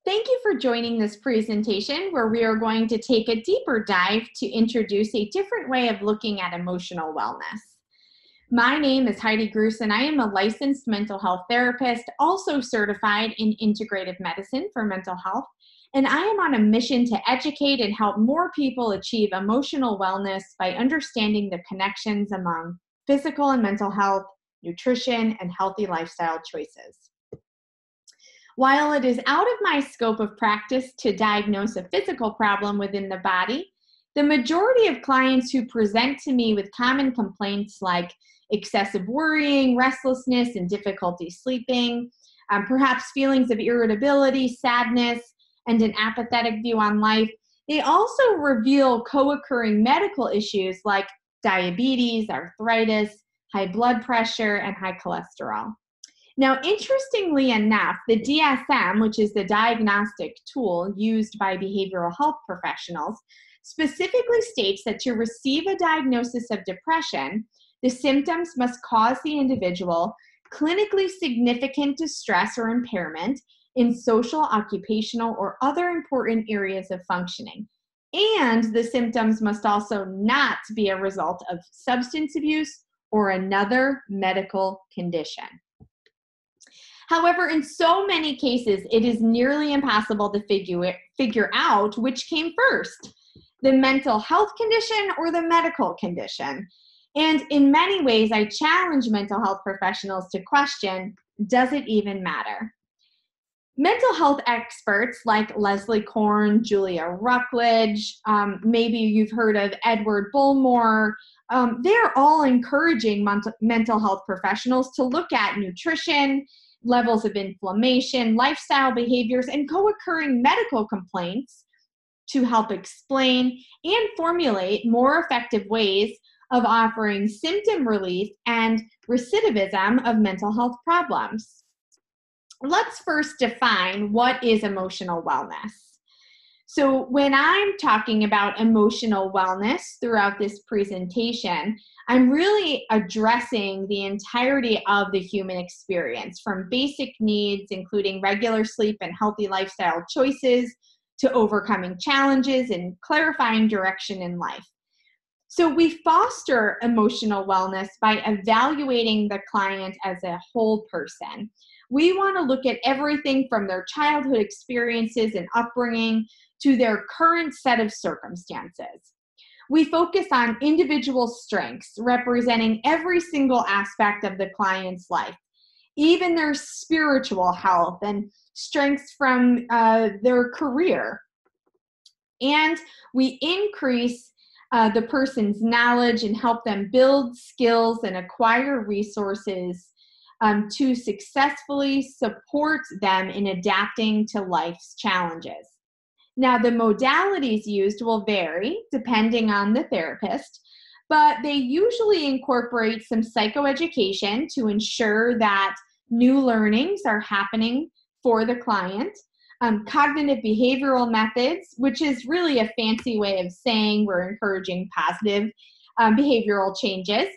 Thank you for joining this presentation where we are going to take a deeper dive to introduce a different way of looking at emotional wellness. My name is Heidi Gruss and I am a licensed mental health therapist, also certified in integrative medicine for mental health, and I am on a mission to educate and help more people achieve emotional wellness by understanding the connections among physical and mental health, nutrition, and healthy lifestyle choices. While it is out of my scope of practice to diagnose a physical problem within the body, the majority of clients who present to me with common complaints like excessive worrying, restlessness, and difficulty sleeping, perhaps feelings of irritability, sadness, and an apathetic view on life, they also reveal co-occurring medical issues like diabetes, arthritis, high blood pressure, and high cholesterol. Now, interestingly enough, the DSM, which is the diagnostic tool used by behavioral health professionals, specifically states that to receive a diagnosis of depression, the symptoms must cause the individual clinically significant distress or impairment in social, occupational, or other important areas of functioning. And the symptoms must also not be a result of substance abuse or another medical condition. However, in so many cases, it is nearly impossible to figure out which came first, the mental health condition or the medical condition. And in many ways, I challenge mental health professionals to question, does it even matter? Mental health experts like Leslie Korn, Julia Ruckledge, maybe you've heard of Edward Bullmore, they're all encouraging mental health professionals to look at nutrition, levels of inflammation, lifestyle behaviors, and co-occurring medical complaints to help explain and formulate more effective ways of offering symptom relief and recidivism of mental health problems. Let's first define what is emotional wellness. So when I'm talking about emotional wellness throughout this presentation, I'm really addressing the entirety of the human experience, from basic needs, including regular sleep and healthy lifestyle choices, to overcoming challenges and clarifying direction in life. So we foster emotional wellness by evaluating the client as a whole person. We want to look at everything from their childhood experiences and upbringing to their current set of circumstances. We focus on individual strengths, representing every single aspect of the client's life, even their spiritual health and strengths from their career. And we increase the person's knowledge and help them build skills and acquire resources to successfully support them in adapting to life's challenges. Now, the modalities used will vary depending on the therapist, but they usually incorporate some psychoeducation to ensure that new learnings are happening for the client, cognitive behavioral methods, which is really a fancy way of saying we're encouraging positive behavioral changes,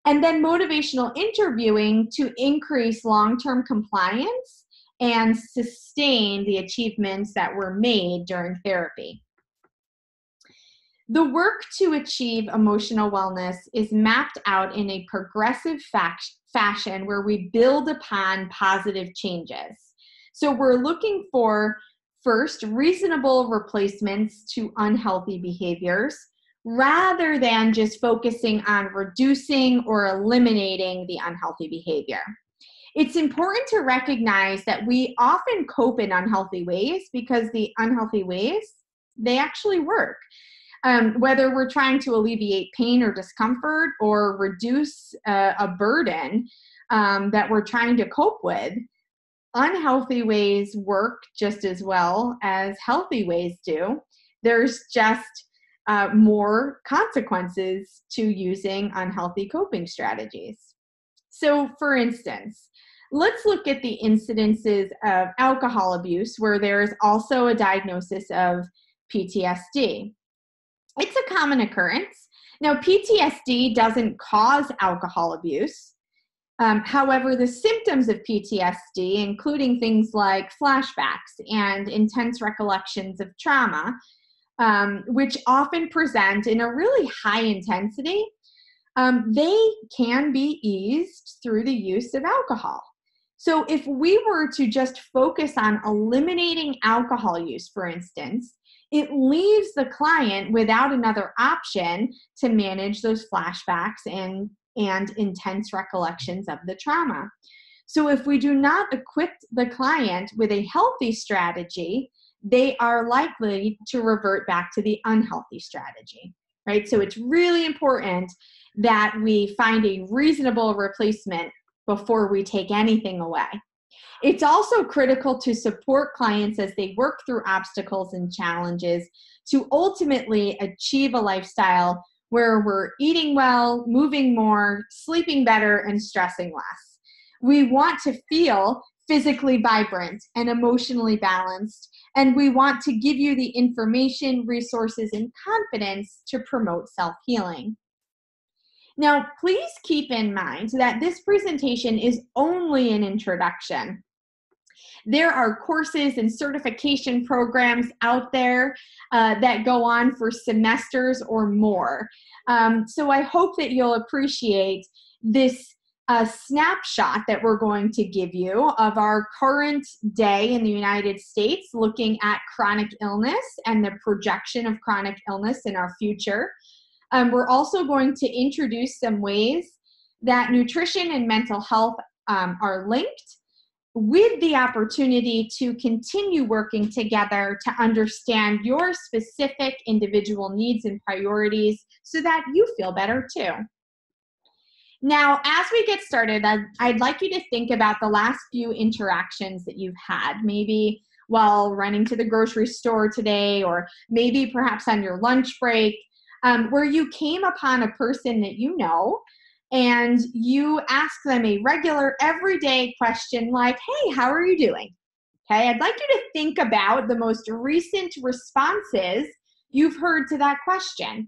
and then motivational interviewing to increase long-term compliance and sustain the achievements that were made during therapy. The work to achieve emotional wellness is mapped out in a progressive fashion where we build upon positive changes. So we're looking for, first, reasonable replacements to unhealthy behaviors, rather than just focusing on reducing or eliminating the unhealthy behavior. It's important to recognize that we often cope in unhealthy ways because the unhealthy ways, they actually work. Whether we're trying to alleviate pain or discomfort or reduce a burden that we're trying to cope with, unhealthy ways work just as well as healthy ways do. There's just more consequences to using unhealthy coping strategies. So, for instance, let's look at the incidences of alcohol abuse, where there is also a diagnosis of PTSD. It's a common occurrence. Now, PTSD doesn't cause alcohol abuse. However, the symptoms of PTSD, including things like flashbacks and intense recollections of trauma, which often present in a really high intensity, they can be eased through the use of alcohol. So if we were to just focus on eliminating alcohol use, for instance, it leaves the client without another option to manage those flashbacks and intense recollections of the trauma. So if we do not equip the client with a healthy strategy, they are likely to revert back to the unhealthy strategy, right? So it's really important that we find a reasonable replacement before we take anything away. It's also critical to support clients as they work through obstacles and challenges to ultimately achieve a lifestyle where we're eating well, moving more, sleeping better, and stressing less. We want to feel physically vibrant and emotionally balanced, and we want to give you the information, resources, and confidence to promote self-healing. Now, please keep in mind that this presentation is only an introduction. There are courses and certification programs out there that go on for semesters or more. So I hope that you'll appreciate this snapshot that we're going to give you of our current day in the United States, looking at chronic illness and the projection of chronic illness in our future. We're also going to introduce some ways that nutrition and mental health are linked, with the opportunity to continue working together to understand your specific individual needs and priorities so that you feel better too. Now, as we get started, I'd like you to think about the last few interactions that you've had, maybe while running to the grocery store today, or maybe perhaps on your lunch break, where you came upon a person that you know, and you ask them a regular, everyday question like, hey, how are you doing? Okay, I'd like you to think about the most recent responses you've heard to that question.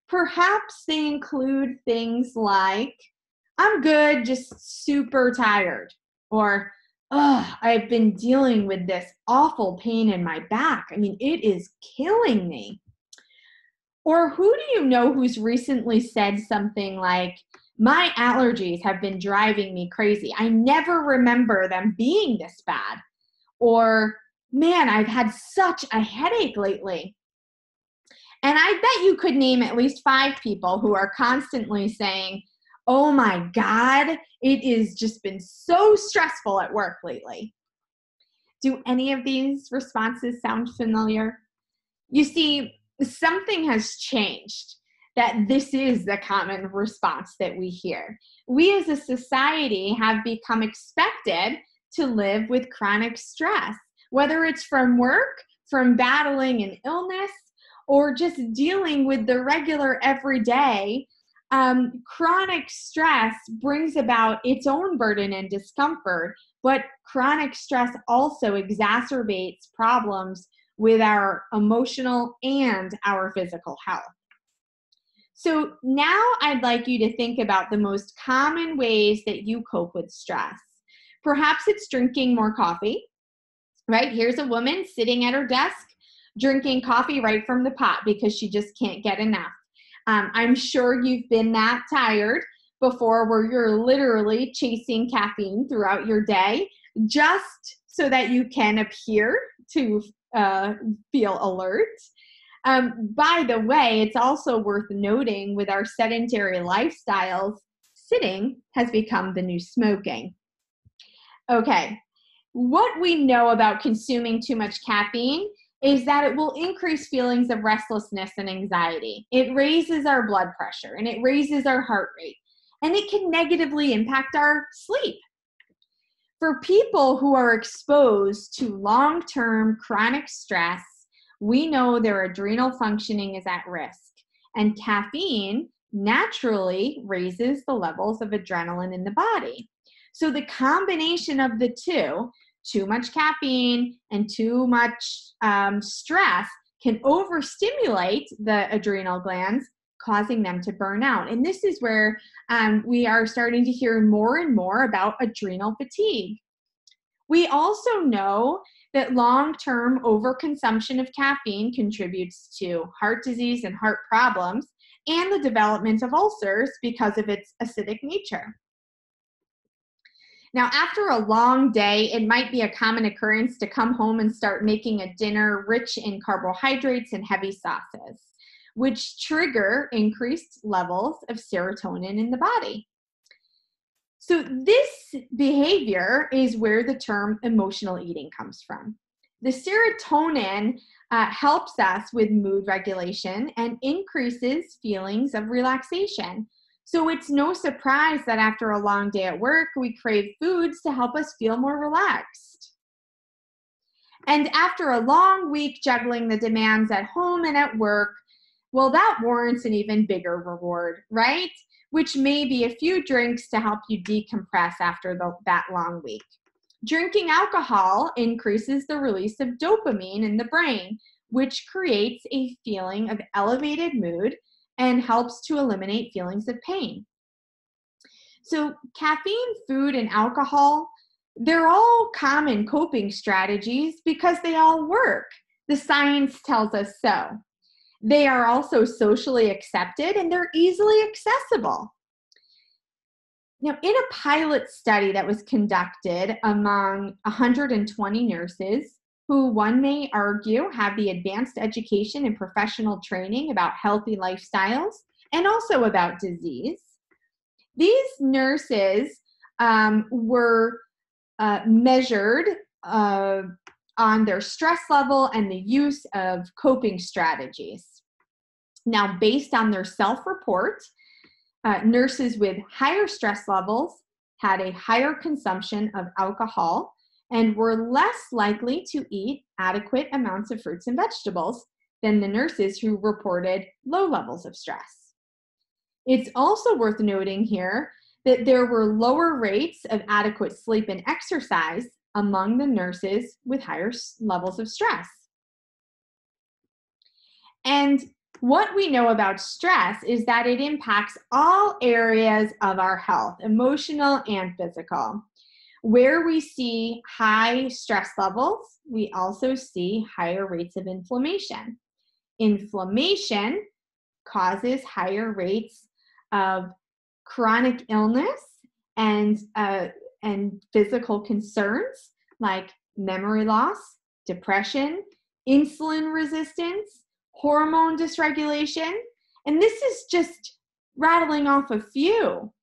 Perhaps they include things like, I'm good, just super tired. Or, I've been dealing with this awful pain in my back. I mean, it is killing me. Or who do you know who's recently said something like, my allergies have been driving me crazy. I never remember them being this bad. Or, man, I've had such a headache lately. And I bet you could name at least 5 people who are constantly saying, oh my God, it has just been so stressful at work lately. Do any of these responses sound familiar? You see, something has changed, that this is the common response that we hear. We as a society have become expected to live with chronic stress, whether it's from work, from battling an illness, or just dealing with the regular everyday. Chronic stress brings about its own burden and discomfort, but chronic stress also exacerbates problems with our emotional and our physical health. So now I'd like you to think about the most common ways that you cope with stress. Perhaps it's drinking more coffee, right? Here's a woman sitting at her desk drinking coffee right from the pot because she just can't get enough. I'm sure you've been that tired before, where you're literally chasing caffeine throughout your day just so that you can appear to feel alert. By the way, it's also worth noting, with our sedentary lifestyles, sitting has become the new smoking. Okay, what we know about consuming too much caffeine is that it will increase feelings of restlessness and anxiety. It raises our blood pressure and it raises our heart rate, and it can negatively impact our sleep. For people who are exposed to long-term chronic stress, we know their adrenal functioning is at risk, and caffeine naturally raises the levels of adrenaline in the body. So the combination of the two, too much caffeine and too much stress, can overstimulate the adrenal glands, causing them to burn out. And this is where we are starting to hear more and more about adrenal fatigue. We also know that long-term overconsumption of caffeine contributes to heart disease and heart problems and the development of ulcers because of its acidic nature. Now, after a long day, it might be a common occurrence to come home and start making a dinner rich in carbohydrates and heavy sauces, which trigger increased levels of serotonin in the body. So this behavior is where the term emotional eating comes from. The serotonin helps us with mood regulation and increases feelings of relaxation. So it's no surprise that after a long day at work, we crave foods to help us feel more relaxed. And after a long week juggling the demands at home and at work, well, that warrants an even bigger reward, right? Which may be a few drinks to help you decompress after that long week. Drinking alcohol increases the release of dopamine in the brain, which creates a feeling of elevated mood and helps to eliminate feelings of pain. So caffeine, food, and alcohol, they're all common coping strategies because they all work. The science tells us so. They are also socially accepted and they're easily accessible. Now, in a pilot study that was conducted among 120 nurses, who one may argue have the advanced education and professional training about healthy lifestyles and also about disease, these nurses were measured on their stress level and the use of coping strategies. Now, based on their self-report, nurses with higher stress levels had a higher consumption of alcohol and were less likely to eat adequate amounts of fruits and vegetables than the nurses who reported low levels of stress. It's also worth noting here that there were lower rates of adequate sleep and exercise among the nurses with higher levels of stress. And what we know about stress is that it impacts all areas of our health, emotional and physical. Where we see high stress levels, we also see higher rates of inflammation. Inflammation causes higher rates of chronic illness and physical concerns like memory loss, depression, insulin resistance, hormone dysregulation, and this is just rattling off a few.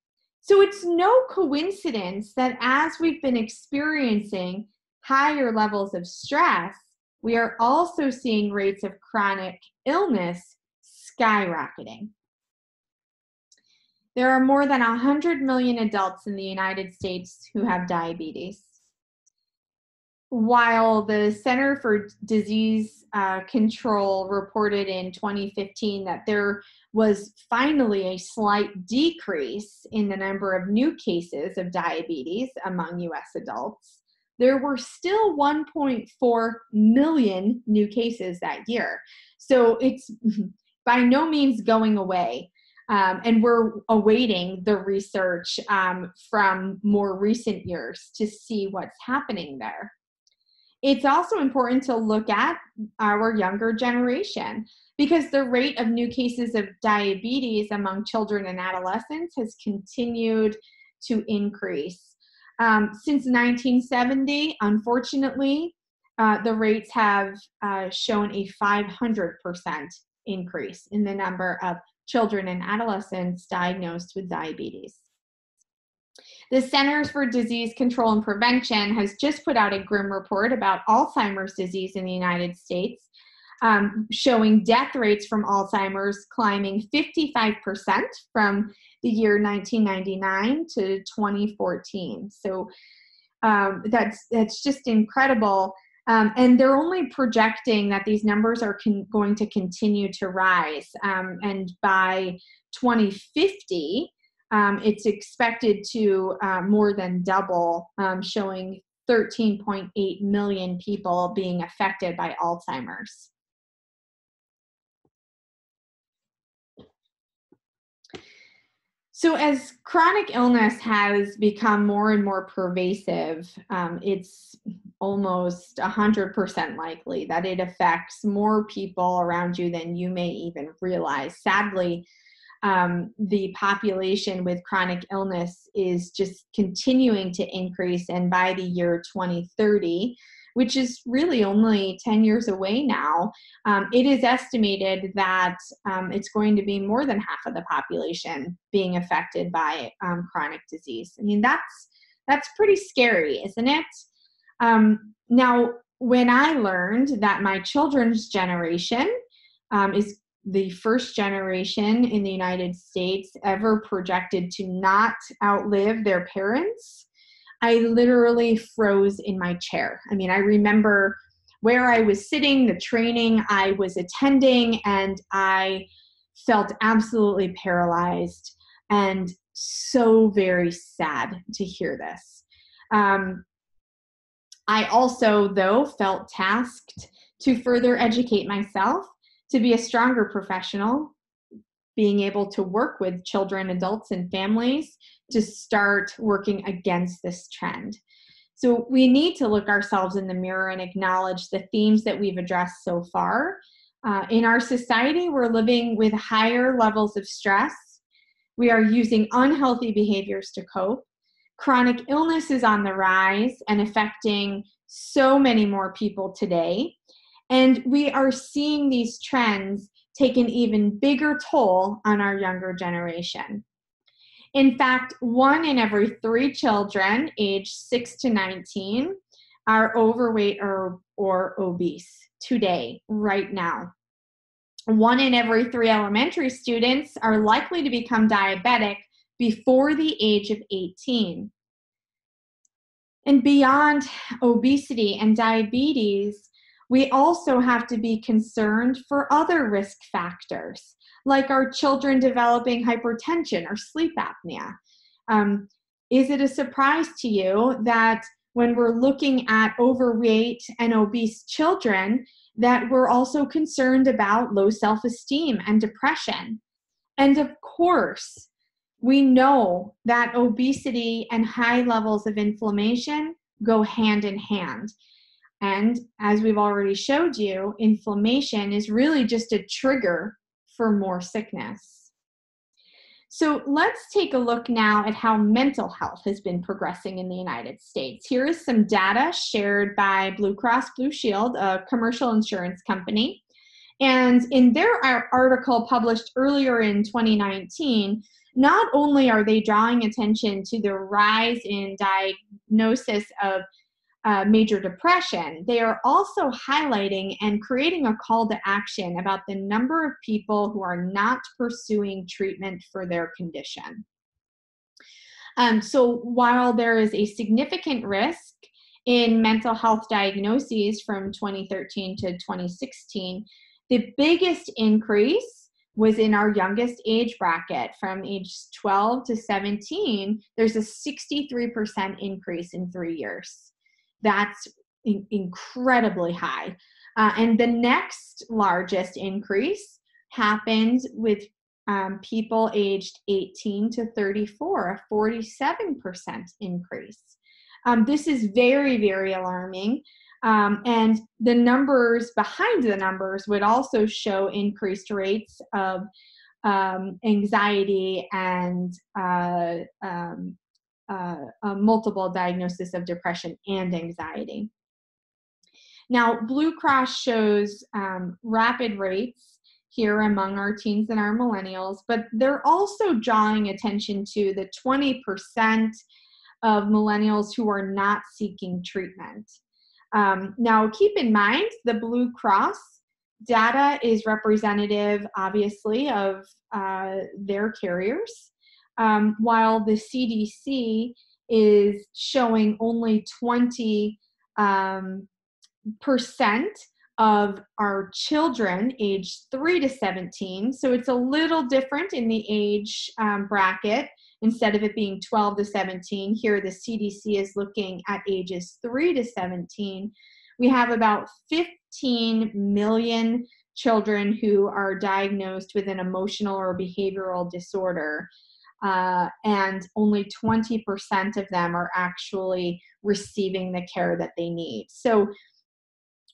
So it's no coincidence that as we've been experiencing higher levels of stress, we are also seeing rates of chronic illness skyrocketing. There are more than 100 million adults in the United States who have diabetes. While the Center for Disease Control reported in 2015 that there was finally a slight decrease in the number of new cases of diabetes among US adults, there were still 1.4 million new cases that year. So it's by no means going away. And we're awaiting the research from more recent years to see what's happening there. It's also important to look at our younger generation because the rate of new cases of diabetes among children and adolescents has continued to increase. Since 1970, unfortunately, the rates have shown a 500% increase in the number of children and adolescents diagnosed with diabetes. The Centers for Disease Control and Prevention has just put out a grim report about Alzheimer's disease in the United States, showing death rates from Alzheimer's climbing 55% from the year 1999 to 2014. So that's just incredible. And they're only projecting that these numbers are going to continue to rise. And by 2050, it's expected to more than double, showing 13.8 million people being affected by Alzheimer's. So as chronic illness has become more and more pervasive, it's almost 100% likely that it affects more people around you than you may even realize. Sadly, the population with chronic illness is just continuing to increase. And by the year 2030, which is really only 10 years away now, it is estimated that it's going to be more than half of the population being affected by chronic disease. I mean, that's pretty scary, isn't it? Now, when I learned that my children's generation is the first generation in the United States ever projected to not outlive their parents, I literally froze in my chair. I mean, I remember where I was sitting, the training I was attending, and I felt absolutely paralyzed and so very sad to hear this. I also, though, felt tasked to further educate myself, to be a stronger professional, being able to work with children, adults, and families to start working against this trend. So we need to look ourselves in the mirror and acknowledge the themes that we've addressed so far. In our society, we're living with higher levels of stress. We are using unhealthy behaviors to cope. Chronic illness is on the rise and affecting so many more people today. And we are seeing these trends take an even bigger toll on our younger generation. In fact, 1 in every 3 children aged 6 to 19 are overweight or obese today, right now. 1 in every 3 elementary students are likely to become diabetic before the age of 18. And beyond obesity and diabetes, we also have to be concerned for other risk factors, like our children developing hypertension or sleep apnea. Is it a surprise to you that when we're looking at overweight and obese children, that we're also concerned about low self-esteem and depression? And of course, we know that obesity and high levels of inflammation go hand in hand. And as we've already showed you, inflammation is really just a trigger for more sickness. So let's take a look now at how mental health has been progressing in the United States. Here is some data shared by Blue Cross Blue Shield, a commercial insurance company. And in their article published earlier in 2019, not only are they drawing attention to the rise in diagnosis of major depression, they are also highlighting and creating a call to action about the number of people who are not pursuing treatment for their condition. So while there is a significant risk in mental health diagnoses from 2013 to 2016, the biggest increase was in our youngest age bracket from age 12 to 17. There's a 63% increase in 3 years. That's incredibly high. And the next largest increase happened with people aged 18 to 34, a 47% increase. This is very, very alarming. And the numbers behind the numbers would also show increased rates of anxiety and multiple diagnosis of depression and anxiety. Now, Blue Cross shows rapid rates here among our teens and our millennials, but they're also drawing attention to the 20% of millennials who are not seeking treatment. Now, keep in mind, the Blue Cross data is representative, obviously, of their carriers, while the CDC is showing only 20% of our children aged 3 to 17. So it's a little different in the age bracket. Instead of it being 12 to 17, here the CDC is looking at ages 3 to 17. We have about 15 million children who are diagnosed with an emotional or behavioral disorder. and only 20% of them are actually receiving the care that they need. So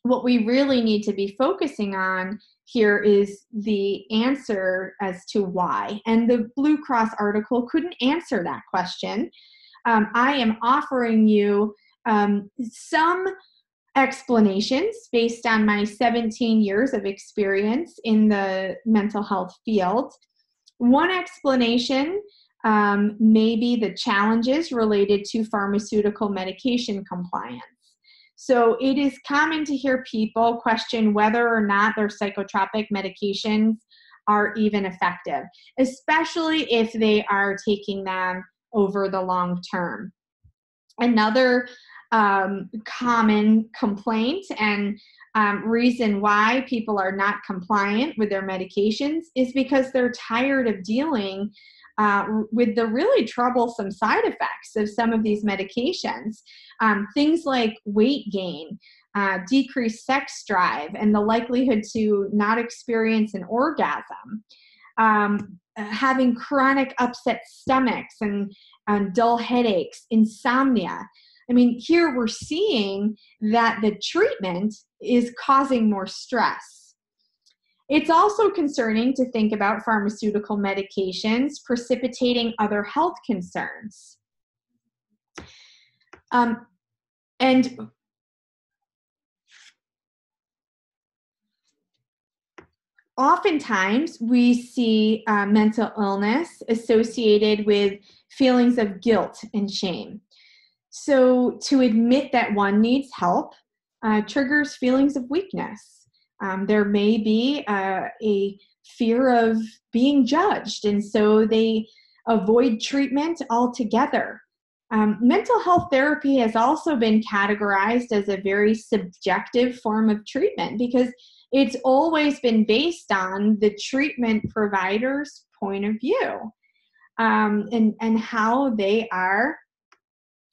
what we really need to be focusing on here is the answer as to why. And the Blue Cross article couldn't answer that question. I am offering you some explanations based on my 17 years of experience in the mental health field. One explanation may be the challenges related to pharmaceutical medication compliance. So it is common to hear people question whether or not their psychotropic medications are even effective, especially if they are taking them over the long term. Another common complaint and reason why people are not compliant with their medications is because they're tired of dealing with the really troublesome side effects of some of these medications. Things like weight gain, decreased sex drive, and the likelihood to not experience an orgasm. Having chronic upset stomachs and dull headaches, insomnia. I mean, here we're seeing that the treatment is causing more stress. It's also concerning to think about pharmaceutical medications precipitating other health concerns. And oftentimes we see mental illness associated with feelings of guilt and shame. So to admit that one needs help triggers feelings of weakness. There may be a fear of being judged, and so they avoid treatment altogether. Mental health therapy has also been categorized as a very subjective form of treatment because it's always been based on the treatment provider's point of view and how they are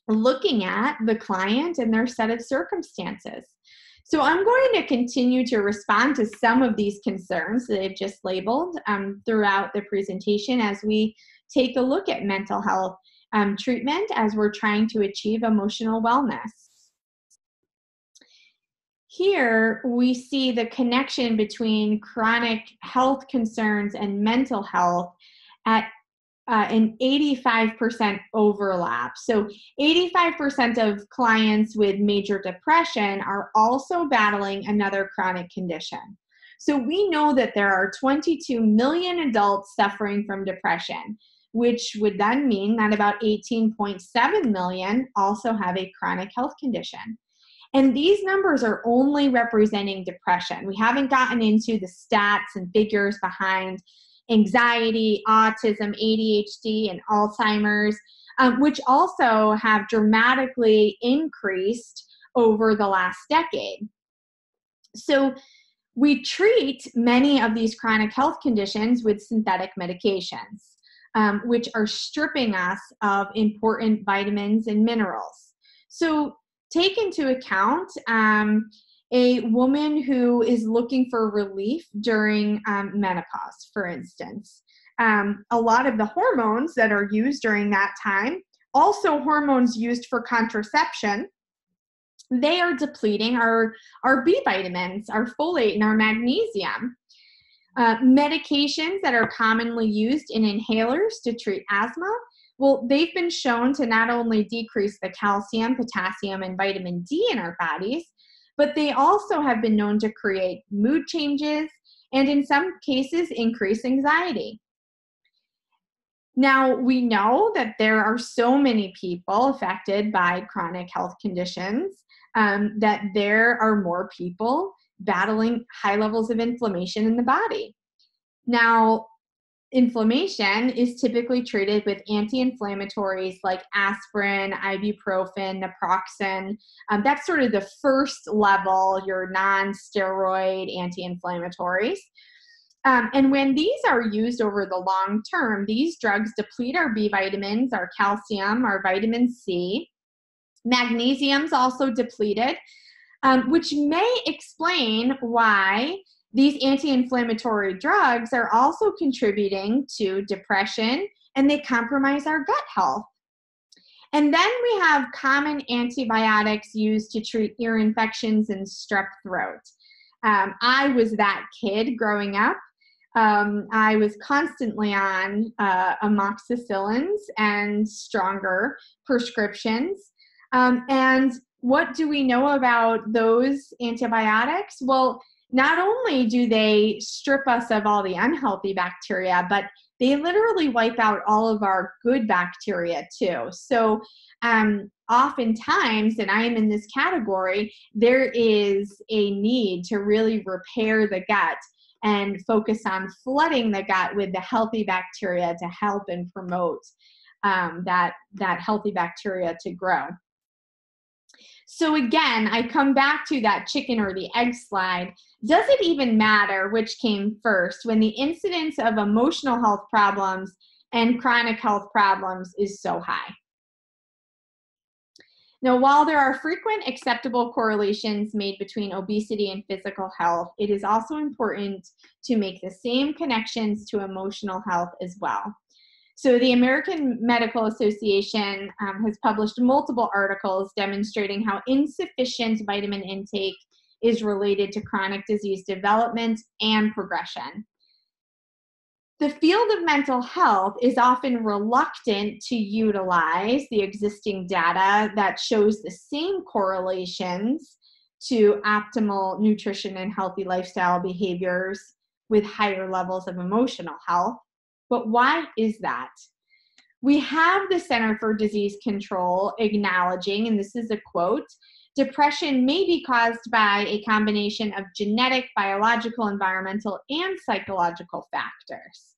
looking at the client and their set of circumstances. So I'm going to continue to respond to some of these concerns that I've just labeled throughout the presentation as we take a look at mental health treatment as we're trying to achieve emotional wellness. Here we see the connection between chronic health concerns and mental health at an 85% overlap. So 85% of clients with major depression are also battling another chronic condition. So we know that there are 22 million adults suffering from depression, which would then mean that about 18.7 million also have a chronic health condition. And these numbers are only representing depression. We haven't gotten into the stats and figures behind anxiety, autism, ADHD, and Alzheimer's, which also have dramatically increased over the last decade. So we treat many of these chronic health conditions with synthetic medications, which are stripping us of important vitamins and minerals. So take into account a woman who is looking for relief during menopause, for instance. A lot of the hormones that are used during that time, also hormones used for contraception, they are depleting our B vitamins, our folate, and our magnesium. Medications that are commonly used in inhalers to treat asthma, well, they've been shown to not only decrease the calcium, potassium, and vitamin D in our bodies, but they also have been known to create mood changes and in some cases increase anxiety. Now, we know that there are so many people affected by chronic health conditions that there are more people battling high levels of inflammation in the body. Now, inflammation is typically treated with anti-inflammatories like aspirin, ibuprofen, naproxen. That's sort of the first level, your non-steroid anti-inflammatories. And when these are used over the long term, these drugs deplete our B vitamins, our calcium, our vitamin C. Magnesium's also depleted, which may explain why these anti-inflammatory drugs are also contributing to depression and they compromise our gut health. And then we have common antibiotics used to treat ear infections and strep throat. I was that kid growing up. I was constantly on amoxicillins and stronger prescriptions. And what do we know about those antibiotics? Well, not only do they strip us of all the unhealthy bacteria, but they literally wipe out all of our good bacteria too. So oftentimes, and I am in this category, there is a need to really repair the gut and focus on flooding the gut with the healthy bacteria to help and promote that healthy bacteria to grow. So again, I come back to that chicken or the egg slide. Does it even matter which came first when the incidence of emotional health problems and chronic health problems is so high? Now, while there are frequent acceptable correlations made between obesity and physical health, it is also important to make the same connections to emotional health as well. So the American Medical Association has published multiple articles demonstrating how insufficient vitamin intake is related to chronic disease development and progression. The field of mental health is often reluctant to utilize the existing data that shows the same correlations to optimal nutrition and healthy lifestyle behaviors with higher levels of emotional health. But why is that? We have the Center for Disease Control acknowledging, and this is a quote, depression may be caused by a combination of genetic, biological, environmental, and psychological factors.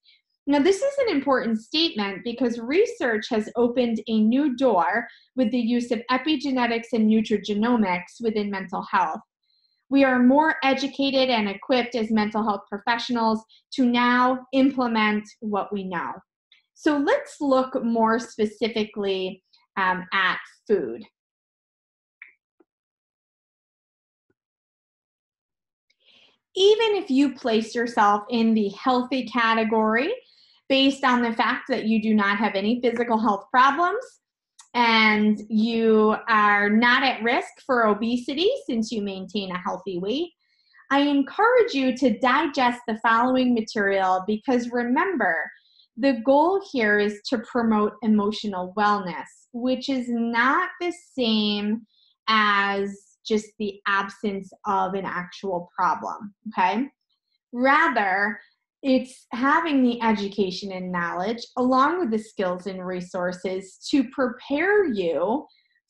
Now, this is an important statement because research has opened a new door with the use of epigenetics and nutrigenomics within mental health. We are more educated and equipped as mental health professionals to now implement what we know. So let's look more specifically at food. Even if you place yourself in the healthy category based on the fact that you do not have any physical health problems, and you are not at risk for obesity since you maintain a healthy weight, I encourage you to digest the following material because remember, the goal here is to promote emotional wellness, which is not the same as just the absence of an actual problem, okay? Rather, it's having the education and knowledge along with the skills and resources to prepare you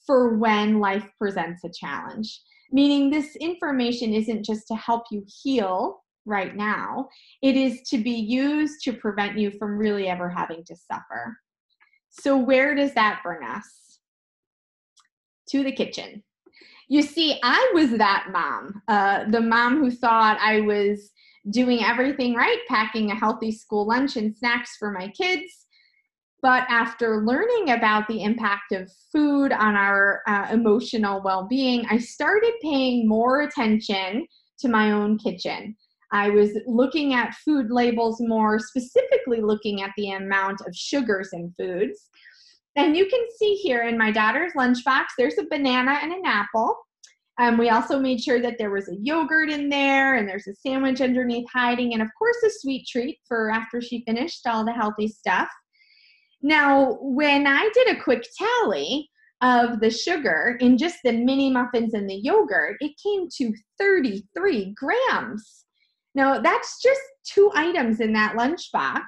for when life presents a challenge. Meaning this information isn't just to help you heal right now, it is to be used to prevent you from really ever having to suffer. So where does that bring us? To the kitchen. You see, I was that mom, the mom who thought I was doing everything right, packing a healthy school lunch and snacks for my kids. But after learning about the impact of food on our emotional well-being, I started paying more attention to my own kitchen. I was looking at food labels more, specifically looking at the amount of sugars in foods. And you can see here in my daughter's lunchbox, there's a banana and an apple. We also made sure that there was a yogurt in there and there's a sandwich underneath hiding and of course a sweet treat for after she finished all the healthy stuff. Now, when I did a quick tally of the sugar in just the mini muffins and the yogurt, it came to 33 grams. Now, that's just 2 items in that lunchbox.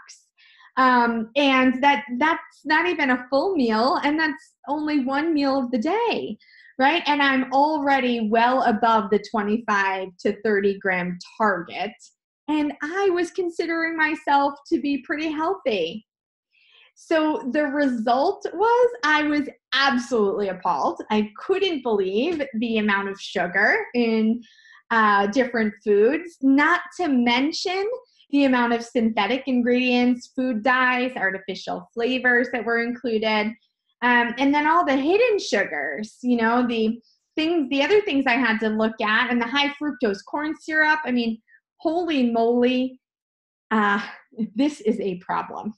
And that's not even a full meal, and that's only 1 meal of the day, right? And I'm already well above the 25 to 30 gram target, and I was considering myself to be pretty healthy. So the result was I was absolutely appalled. I couldn't believe the amount of sugar in different foods, not to mention the amount of synthetic ingredients, food dyes, artificial flavors that were included, and then all the hidden sugars, you know, the other things I had to look at, and the high fructose corn syrup. I mean, holy moly, this is a problem.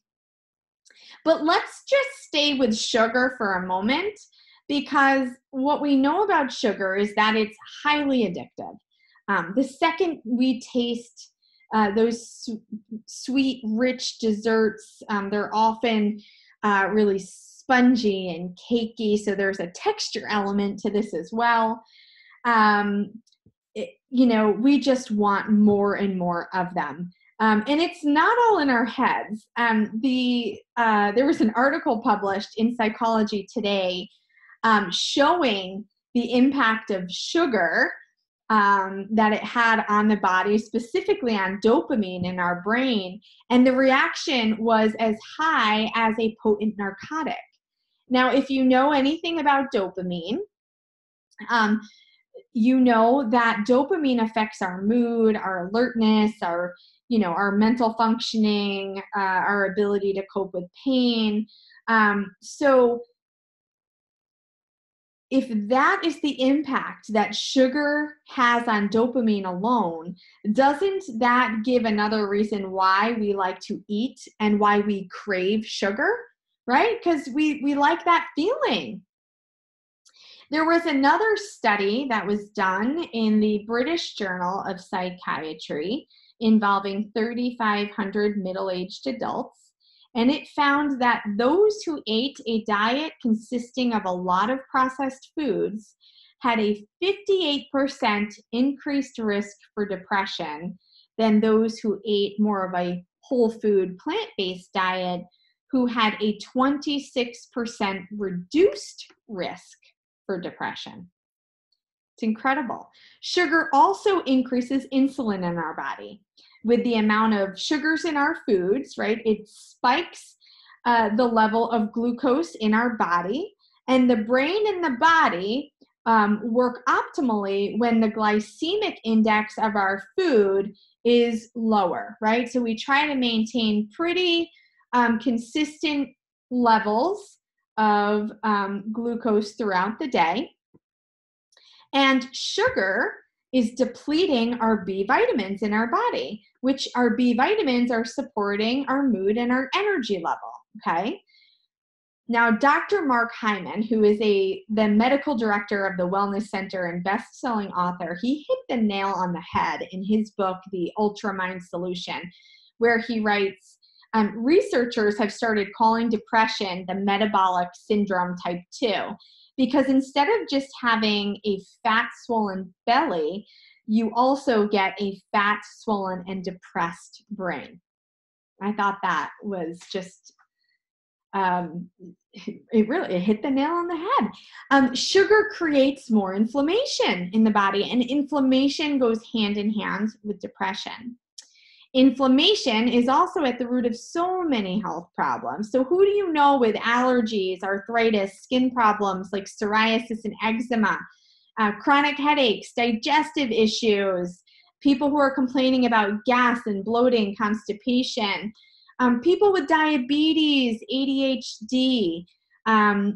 But let's just stay with sugar for a moment, because what we know about sugar is that it's highly addictive. The second we taste those sweet, rich desserts, they're often really spongy and cakey, so there's a texture element to this as well. We just want more and more of them. And it's not all in our heads. There was an article published in Psychology Today showing the impact of sugar that it had on the body, specifically on dopamine in our brain. And the reaction was as high as a potent narcotic. Now, if you know anything about dopamine, you know that dopamine affects our mood, our alertness, our mental functioning, our ability to cope with pain. So if that is the impact that sugar has on dopamine alone, doesn't that give another reason why we like to eat and why we crave sugar, right? Because we like that feeling. There was another study that was done in the British Journal of Psychiatry involving 3,500 middle-aged adults. And it found that those who ate a diet consisting of a lot of processed foods had a 58% increased risk for depression than those who ate more of a whole food, plant-based diet, who had a 26% reduced risk for depression. It's incredible. Sugar also increases insulin in our body. With the amount of sugars in our foods, right, it spikes the level of glucose in our body, and the brain and the body work optimally when the glycemic index of our food is lower, right? So we try to maintain pretty consistent levels of glucose throughout the day. And sugar is depleting our B vitamins in our body, which our B vitamins are supporting our mood and our energy level, okay? Now, Dr. Mark Hyman, who is the medical director of the Wellness Center and best-selling author, he hit the nail on the head in his book, The Ultramind Solution, where he writes, researchers have started calling depression the metabolic syndrome type 2, because instead of just having a fat, swollen belly, you also get a fat, swollen, and depressed brain. I thought that was just, it hit the nail on the head. Sugar creates more inflammation in the body, and inflammation goes hand in hand with depression. Inflammation is also at the root of so many health problems. So who do you know with allergies, arthritis, skin problems like psoriasis and eczema, chronic headaches, digestive issues, people who are complaining about gas and bloating, constipation, people with diabetes, ADHD,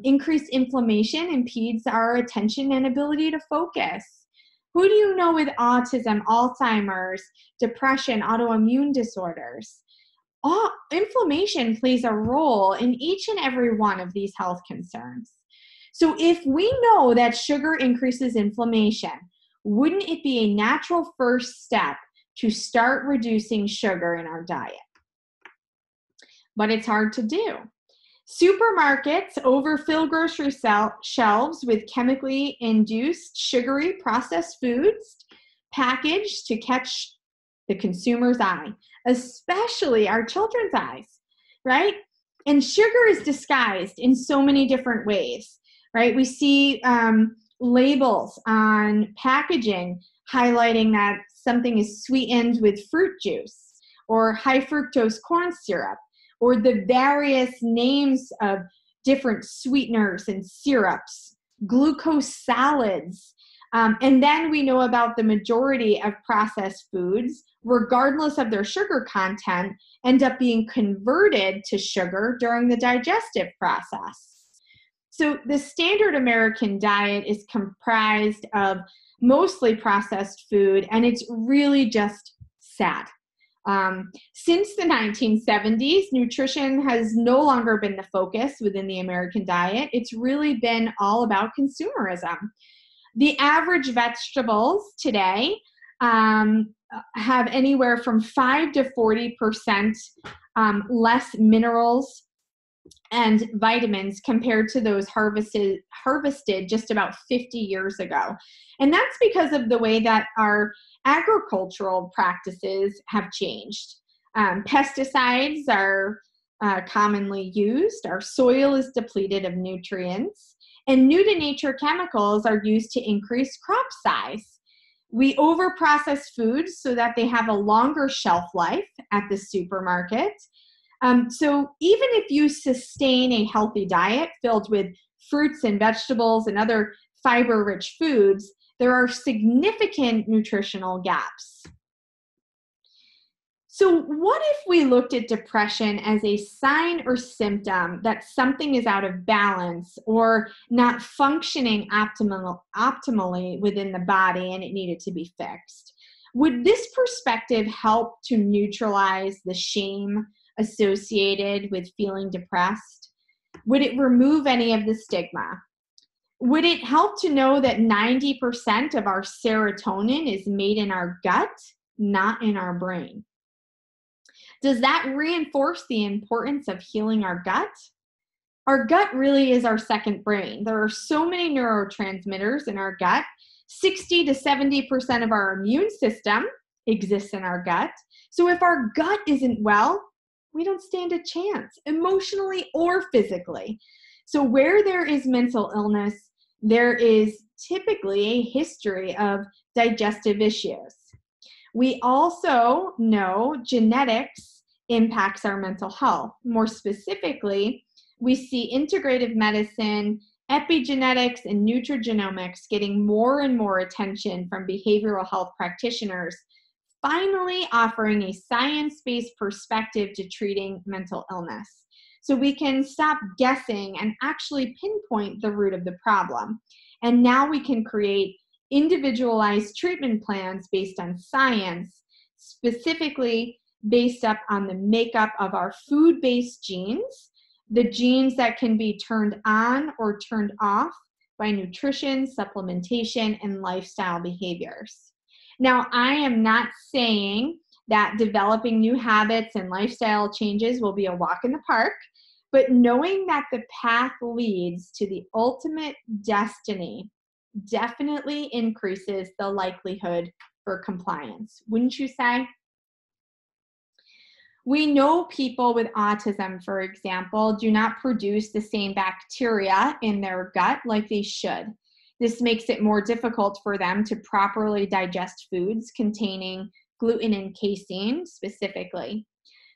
increased inflammation impedes our attention and ability to focus. Who do you know with autism, Alzheimer's, depression, autoimmune disorders? Inflammation plays a role in each and every one of these health concerns. So if we know that sugar increases inflammation, wouldn't it be a natural first step to start reducing sugar in our diet? But it's hard to do. Supermarkets overfill grocery shelves with chemically induced sugary processed foods packaged to catch the consumer's eye, especially our children's eyes, right? And sugar is disguised in so many different ways, right? We see labels on packaging highlighting that something is sweetened with fruit juice or high fructose corn syrup, or the various names of different sweeteners and syrups, glucose salads. And then we know about the majority of processed foods, regardless of their sugar content, end up being converted to sugar during the digestive process. So the standard American diet is comprised of mostly processed food, and it's really just sad. Since the 1970s, nutrition has no longer been the focus within the American diet. It's really been all about consumerism. The average vegetables today have anywhere from 5 to 40% less minerals and vitamins compared to those harvested just about 50 years ago. And that's because of the way that our agricultural practices have changed. Pesticides are commonly used. Our soil is depleted of nutrients. And new-to-nature chemicals are used to increase crop size. We overprocess foods so that they have a longer shelf life at the supermarket. So even if you sustain a healthy diet filled with fruits and vegetables and other fiber-rich foods, there are significant nutritional gaps. So what if we looked at depression as a sign or symptom that something is out of balance or not functioning optimally within the body and it needed to be fixed? Would this perspective help to neutralize the shame associated with feeling depressed? Would it remove any of the stigma? Would it help to know that 90% of our serotonin is made in our gut, not in our brain? Does that reinforce the importance of healing our gut? Our gut really is our second brain. There are so many neurotransmitters in our gut. 60 to 70% of our immune system exists in our gut. So if our gut isn't well, we don't stand a chance, emotionally or physically. So where there is mental illness, there is typically a history of digestive issues. We also know genetics impacts our mental health. More specifically, we see integrative medicine, epigenetics, and nutrigenomics getting more and more attention from behavioral health practitioners, finally offering a science-based perspective to treating mental illness. So we can stop guessing and actually pinpoint the root of the problem. And now we can create individualized treatment plans based on science, specifically based up on the makeup of our food-based genes, the genes that can be turned on or turned off by nutrition, supplementation, and lifestyle behaviors. Now, I am not saying that developing new habits and lifestyle changes will be a walk in the park, but knowing that the path leads to the ultimate destiny definitely increases the likelihood for compliance. Wouldn't you say? We know people with autism, for example, do not produce the same bacteria in their gut like they should. This makes it more difficult for them to properly digest foods containing gluten and casein specifically.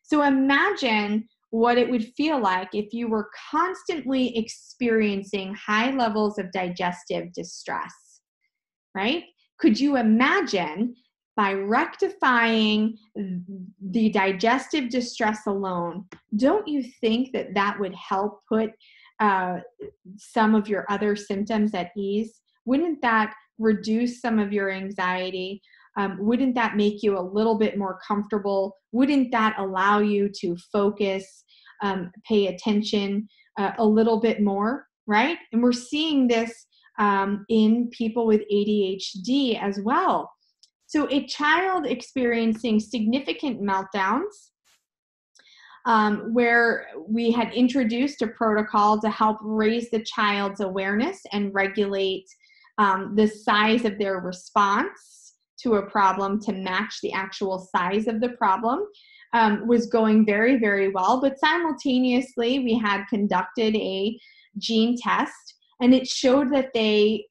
So imagine what it would feel like if you were constantly experiencing high levels of digestive distress, right? Could you imagine by rectifying the digestive distress alone, don't you think that that would help put some of your other symptoms at ease? Wouldn't that reduce some of your anxiety? Wouldn't that make you a little bit more comfortable? Wouldn't that allow you to focus, pay attention a little bit more, right? And we're seeing this in people with ADHD as well. So a child experiencing significant meltdowns, where we had introduced a protocol to help raise the child's awareness and regulate the size of their response to a problem to match the actual size of the problem, was going very, very well. But simultaneously, we had conducted a gene test, and it showed that they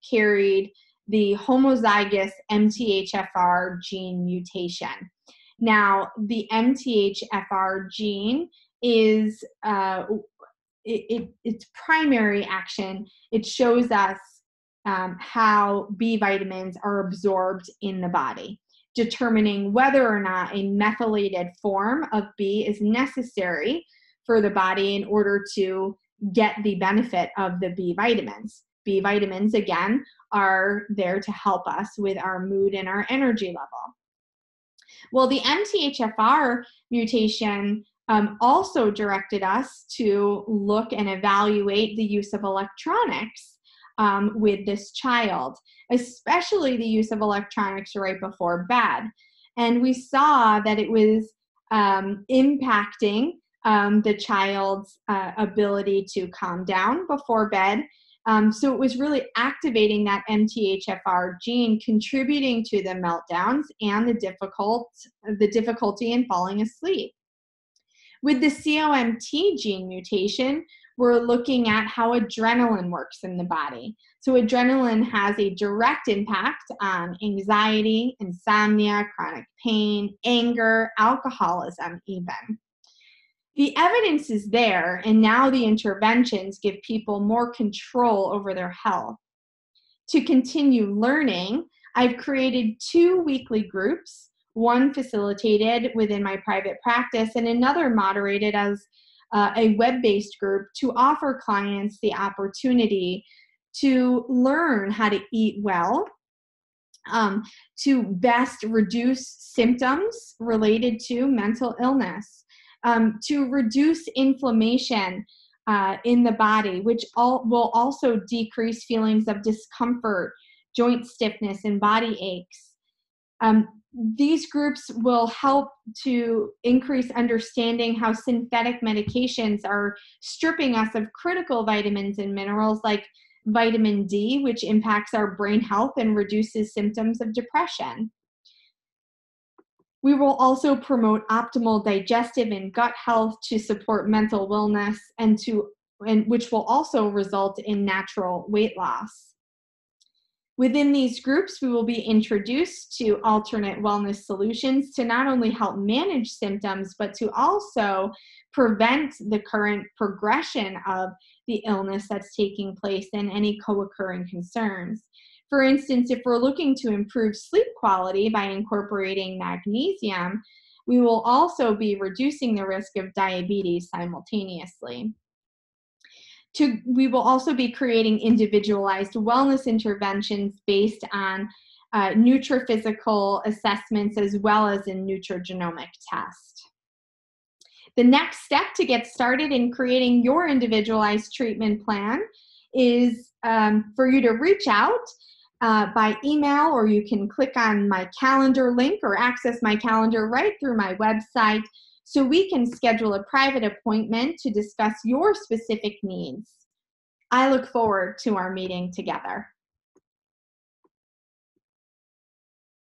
carried the homozygous MTHFR gene mutation. Now, the MTHFR gene is its primary action. It shows us how B vitamins are absorbed in the body, determining whether or not a methylated form of B is necessary for the body in order to get the benefit of the B vitamins. B vitamins, again, are there to help us with our mood and our energy level. Well, the MTHFR mutation also directed us to look and evaluate the use of electronics with this child, especially the use of electronics right before bed. And we saw that it was impacting the child's ability to calm down before bed. So it was really activating that MTHFR gene, contributing to the meltdowns and the difficulty in falling asleep. With the COMT gene mutation, we're looking at how adrenaline works in the body. So adrenaline has a direct impact on anxiety, insomnia, chronic pain, anger, alcoholism even. The evidence is there, and now the interventions give people more control over their health. To continue learning, I've created 2 weekly groups, one facilitated within my private practice and another moderated as a web-based group to offer clients the opportunity to learn how to eat well, to best reduce symptoms related to mental illness, to reduce inflammation in the body, which will also decrease feelings of discomfort, joint stiffness, and body aches. These groups will help to increase understanding how synthetic medications are stripping us of critical vitamins and minerals like vitamin D, which impacts our brain health and reduces symptoms of depression. We will also promote optimal digestive and gut health to support mental wellness and which will also result in natural weight loss. Within these groups, we will be introduced to alternate wellness solutions to not only help manage symptoms, but to also prevent the current progression of the illness that's taking place and any co-occurring concerns. For instance, if we're looking to improve sleep quality by incorporating magnesium, we will also be reducing the risk of diabetes simultaneously. We will also be creating individualized wellness interventions based on nutrophysical assessments as well as a nutrigenomic test. The next step to get started in creating your individualized treatment plan is for you to reach out by email, or you can click on my calendar link or access my calendar right through my website, so we can schedule a private appointment to discuss your specific needs. I look forward to our meeting together.